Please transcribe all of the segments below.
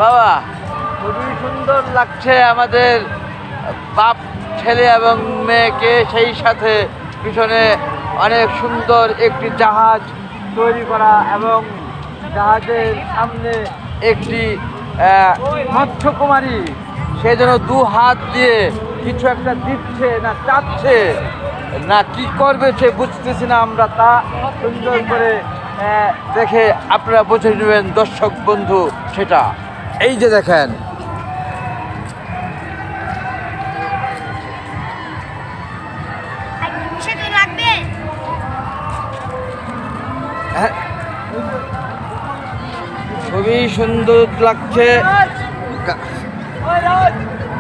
বাবা, খুবই সুন্দর লাগছে আমাদের বাপ ছেলে এবং মেয়েকে, সেই সাথে পিছনে অনেক সুন্দর একটি জাহাজ তৈরি করা এবং জাহাজের সামনে একটি মৎস্যকুমারী, সে যেন দু হাত দিয়ে কিছু একটা দিচ্ছে না চাচ্ছে না কি করবে সে বুঝতেছি না। আমরা তা সুন্দর করে দেখে আপনারা বুঝে নেবেন দর্শক বন্ধু। সেটা এই যে দেখেন, খুবই সুন্দর লাগছে।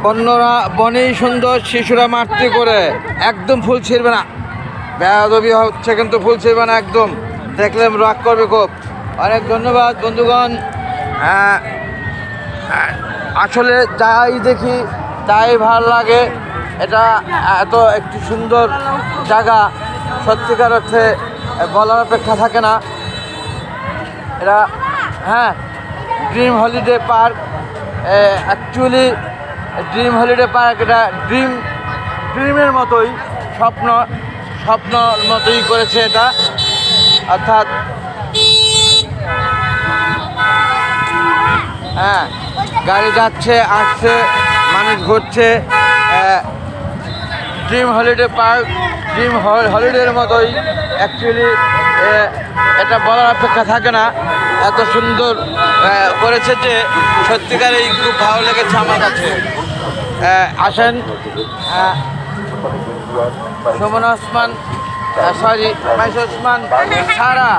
বন্যরা বনেই সুন্দর, শিশুরা মারতে করে একদম ফুল ছিঁড়বে না, বেয়াদবি হচ্ছে কিন্তু ফুল ছিঁড়বে না একদম, দেখলে রাগ করবে খুব। অনেক ধন্যবাদ বন্ধুগণ। আসলে যাই দেখি তাই ভালো লাগে। এটা এত একটি সুন্দর জায়গা, সত্যিকার অর্থে বলার অপেক্ষা থাকে না। এটা dream holiday park, actually dream holiday park এটা ড্রিমের মতোই, স্বপ্নর মতোই করেছে এটা। অর্থাৎ গাড়ি যাচ্ছে আসছে, মানুষ ঘুরছে। ড্রিম হলিডে পার্ক ড্রিম হলিডের মতোই অ্যাকচুয়ালি, এটা বলার অপেক্ষা থাকে না। এত সুন্দর করেছে যে সত্যিকারেই খুব ভালো লেগেছে আমার কাছে। আসেন, সুমন ওসমান, মাইস ওসমান সারা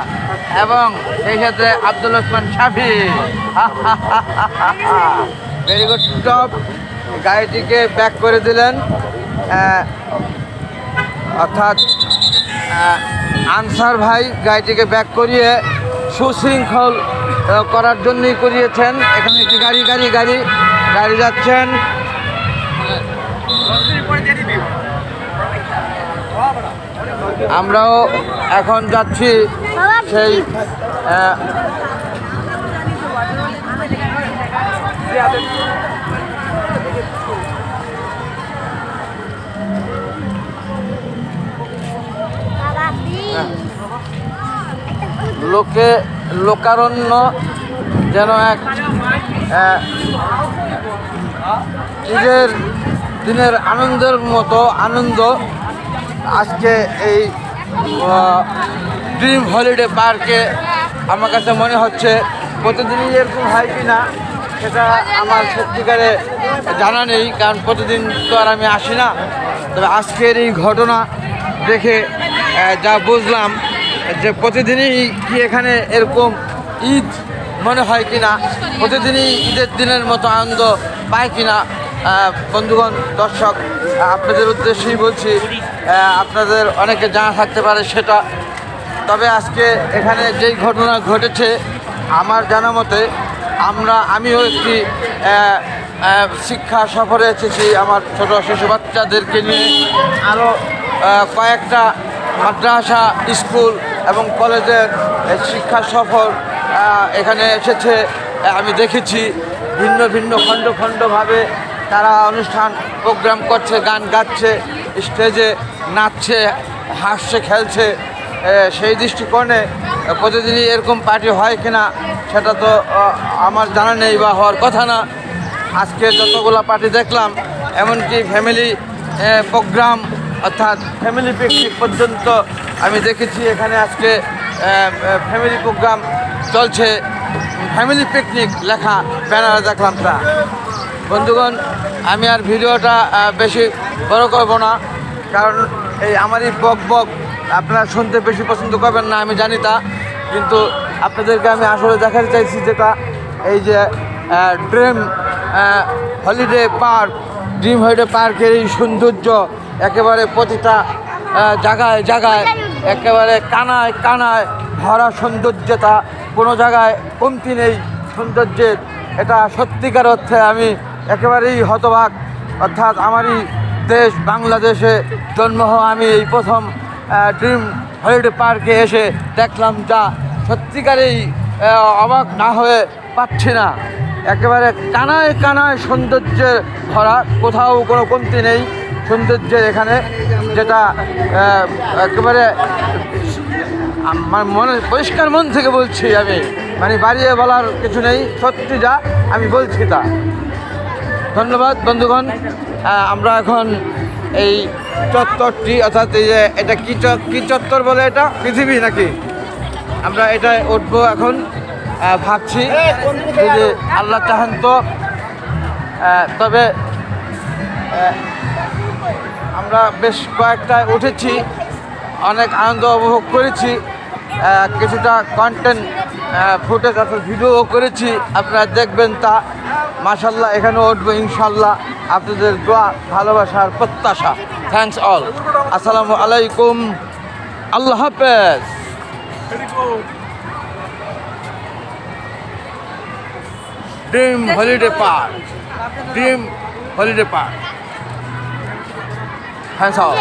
এবং সেই সাথে Abdul Osman Shafi. Very good top. গাড়িটিকে ব্যাক করে দিলেন, অর্থাৎ আনসার ভাই গাড়িটিকে ব্যাক করিয়ে সুশৃঙ্খল করার জন্যই করিয়েছেন। এখানে একটি গাড়ি যাচ্ছেন। আমরাও এখন যাচ্ছি সেই লোকারণ্য যেন এক ঈদের দিনের আনন্দের মতো আনন্দ আজকে এই ড্রিম হলিডে পার্কে আমার কাছে মনে হচ্ছে। প্রতিদিনই এরকম হয় কি না সেটা আমার সত্যিকারে জানা নেই, কারণ প্রতিদিন তো আর আমি আসি না। তবে আজকের এই ঘটনা দেখে যা বুঝলাম যে প্রতিদিনই কি এখানে এরকম ঈদ মনে হয় কি না, প্রতিদিনই ঈদের দিনের মতো আনন্দ পায় কি না। বন্ধুগণ, দর্শক, আপনাদের উদ্দেশ্যেই বলছি, আপনাদের অনেকে জানা থাকতে পারে সেটা। তবে আজকে এখানে যেই ঘটনা ঘটেছে আমার জানা মতে, আমিও একটি শিক্ষা সফরে এসেছি আমার ছোট শিশু বাচ্চাদেরকে নিয়ে। আরও কয়েকটা মাদ্রাসা, স্কুল এবং কলেজের শিক্ষা সফর এখানে এসেছে। আমি দেখেছি ভিন্ন ভিন্ন খণ্ডভাবে তারা অনুষ্ঠান প্রোগ্রাম করছে, গান গাচ্ছে, স্টেজে নাচছে, হাসছে, খেলছে। সেই দৃষ্টিকোণে প্রতিদিনই এরকম পার্টি হয় কিনা সেটা তো আমার জানা নেই বা হওয়ার কথা না। আজকে যতগুলো পার্টি দেখলাম, এমনকি ফ্যামিলি প্রোগ্রাম অর্থাৎ ফ্যামিলি পিকনিক পর্যন্ত আমি দেখেছি। এখানে আজকে ফ্যামিলি প্রোগ্রাম চলছে, ফ্যামিলি পিকনিক লেখা ব্যানারে দেখলাম। তা বন্ধুগণ, আমি আর ভিডিওটা বেশি বড় করব না, কারণ এই আমারই বক আপনারা শুনতে বেশি পছন্দ করবেন না আমি জানি তা, কিন্তু আপনাদেরকে আমি আসলে দেখাতে চাইছি যেটা এই যে ড্রিম হলিডে পার্কের এই সৌন্দর্য, একেবারে প্রতিটা জায়গায় একেবারে কানায় ভরা সৌন্দর্যতা, কোনো জায়গায় কমতি নেই সৌন্দর্যের। এটা সত্যিকার অর্থে আমি একেবারেই হতবাক। অর্থাৎ আমারই দেশ বাংলাদেশে জন্ম হওয়া আমি এই প্রথম ড্রিম হলিডে পার্কে এসে দেখলাম, যা সত্যিকারেই অবাক না হয়ে পাচ্ছি না। একেবারে কানায় কানায় সৌন্দর্যের ভরা, কোথাও কোনো কমতি নেই সৌন্দর্যের এখানে, যেটা একেবারে আমার মনে পরিষ্কার মন থেকে বলছি আমি, মানে বাড়িয়ে বলার কিছু নেই, সত্যি যা আমি বলছি তা। ধন্যবাদ বন্ধুগণ। আমরা এখন এই চত্বরটি, অর্থাৎ এই যে এটা কী চত্বর বলে, এটা পৃথিবী নাকি, আমরা এটায় উঠবো এখন। ভাবছি যদি আল্লাহ চাহেন তো, তবে আমরা বেশ কয়েকটায় উঠেছি, অনেক আনন্দ উপভোগ করেছি, কিছুটা কন্টেন্ট ফুটেজ অর্থাৎ ভিডিও করেছি, আপনারা দেখবেন তা। মাশাল্লাহ এখানে উঠবো ইনশাল্লাহ, আপনাদের দোয়া ভালোবাসার প্রত্যাশা। Thanks all. আসসালামু আলাইকুম, আল্লাহ হাফেজ। Dream holiday park, dream holiday park. Thanks all.